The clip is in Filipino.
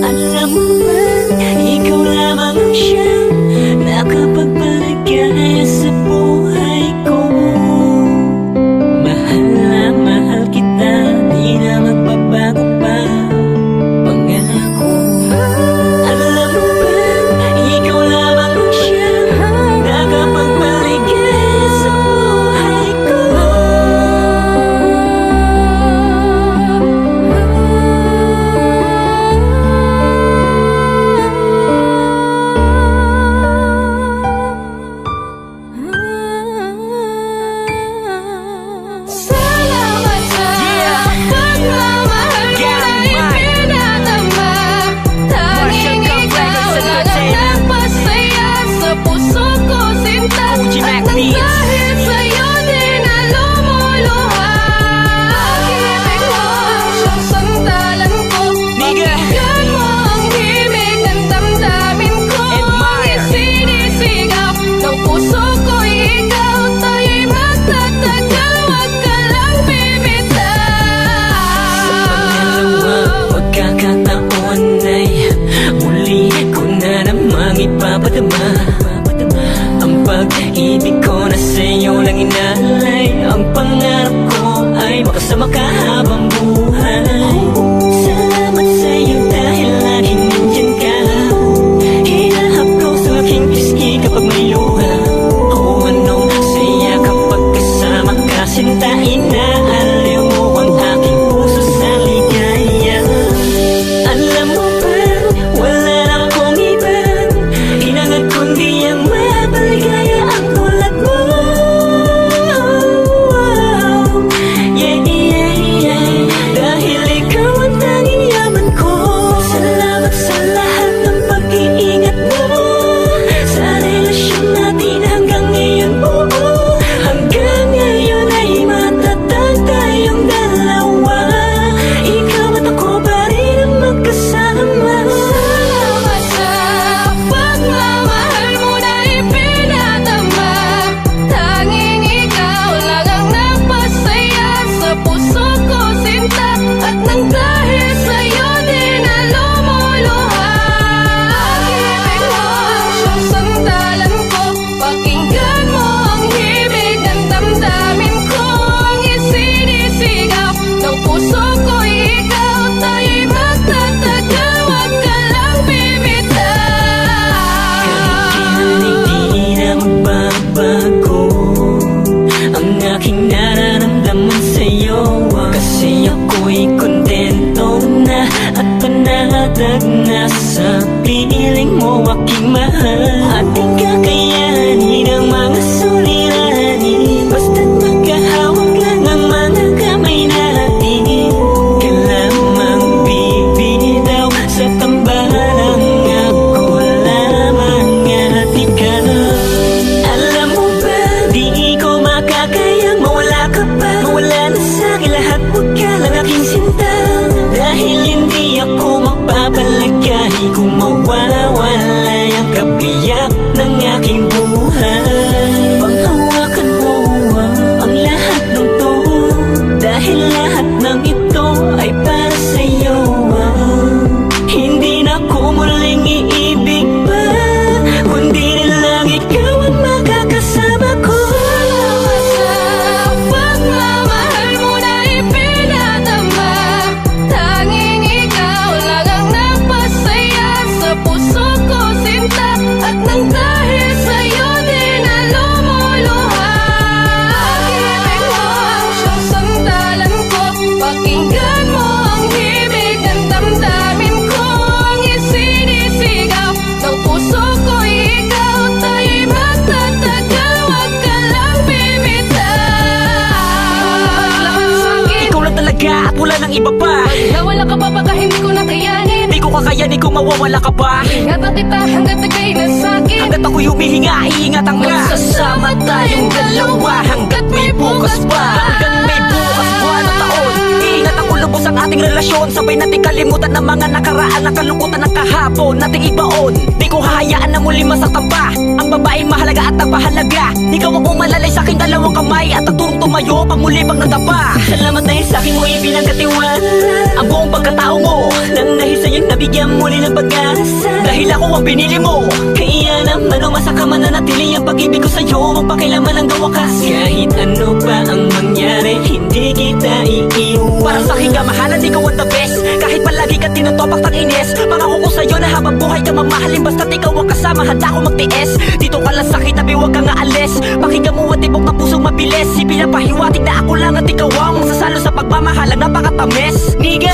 Alam mo ba, ikaw lamang ang siyang nakapagpaligaya sa buhay ko. Mahal na mahal kita, di na magbabago pa pangako. Alam mo ba, ikaw lamang ang siyang nakapagpaligaya sa buhay ko. Salamat sa pagmamahal mo na ipinadama. Tanging ikaw lang ang nagpasaya sa puso ko, sinta. At nang dahil sa'yo di na lumuluha. Pag-ibig mo ang siyang sandalan ko. Pakinggan mo ang himig ng damdamin ko. Ang sinisigaw ng puso ko'y ikaw. Tayo'y magtatagal, wag ka lang bibitaw. Sa pangalawang pagkakataon ay muli ko na namang ipapadama ang pag-ibig ko na sa'yo lang inalay. Ang pangarap ko ay makasama ka habang buhay. Salamat sa'yo dahil laging nandyan ka. Hinahap ko sa aking pisngi kapag may luha. O anong saya kapag kasama ka, sinta. Inaaliw mo ang aking puso sa ligaya. Alam mo ba, wala na akong iba hinangad kundi ang mapaligaya ang tulad mo. Yeah, yeah, yeah. Dahil ikaw ang tanging yaman ko. Salamat sa lahat ng pag-iingat mo sa relasyon natin hanggang ngayon buo. Hanggang ngayon ay matatag tayong dalawa. Ikaw at ako pa rin ang magkasama. Salamat sa pagmamahal mo na ipinadama. Tanging ikaw lang ang nagpasaya sa puso ko, sinta. At nang dahil sa'yo di na lumuluha. Pag-ibig mo ang siyang sandalan ko. Pakinggan mo ang himig ng damdamin ko. Ang isinisigaw ng puso ko'y ikaw. Tayo'y magtatagal, wag ka lang bibitaw. Hindi na magbabago ang aking nararamdaman sa'yo. Kasi ako'y kontento na at panatag na sa piling mo aking mahal. At di kakayanin ang mga suliranin, basta't magkahawak lang ang mga kamay natin. Ka lamang bibitaw sa tambalang ako lamang at ikaw. Alam mo ba, di ko makakayang mawala ka pa. Mawala na sa'kin lahat, huwag ka lang aking sinta. Dahil hindi ako magpapalagay kung mawawala ang kabiyak ng aking buhay. Panghawakan mo ang lahat ng to, dahil lahat ng ito ay para sa'yo. Hindi na ko muling iibig pa, kundi rin lang ikaw ang makakasama ko. Salamat sa pagmamahal mo na ipinadama. Tanging ikaw lang ang nagpasaya sa puso ko, sinta. At nang dahil sa'yo di na lumuluha. Pag-ibig mo ang siyang sandalan ko. Pakinggan mo ang himig ng damdamin ko. Ang isinisigaw ng puso ko'y ikaw. Tayo'y magtatagal, wag ka lang bibitaw. Ikaw lang talaga at wala nang iba pa. Nawala ka pa baka hindi ko na kayanin. Di ko kakayanin kung mawawala ka pa. Ingatan kita hanggat ika'y nasakit. Hanggat ako'y humihinga, iingatan ka. Magsasama tayong dalawa hanggat may bukas pa. Hanggang may bukas buwan ng taon, iingatan ko lubos ang ating relasyon. Sabay natin kalimutan ng mga nakaraan, ang kalungkutan ng kahapon nating ibaon. Di ko hahayaan na muli masaktan pa ang babaeng mahalaga at nagpahalaga. Ikaw ang umalalay sa aking dalawang kamay at nagturo tumayo pag muli pag natapa. Salamat dahil sa'kin mo ipinagkatiwala ang buong pagkatao mo, nang dahil sa'yo nabigyan muli ng pag-asa. Dahil ako ang pinili mo, kaya naman umasa ka mananatili ang pag-ibig ko sa'yo, magpakilaman hanggang wakas. Kahit ano pa ang mangyari, hindi kita iiwan. Para sa'kin ka mahalan, ikaw ang the best. Kahit palagi ka tinutopak ng ines, pangako ko sa'yo na habang buhay ka mamahalin, basta't ikaw ang kasama, handa ko magtiis. Dito ka lang sa'kin, tabi huwag kang aalis. Pakinggan mo at tibok na pusong mabilis. Ipinapahiwatig na ako lang at ikaw ang masasalo sa pagmamahal ang napakatamis. Niga,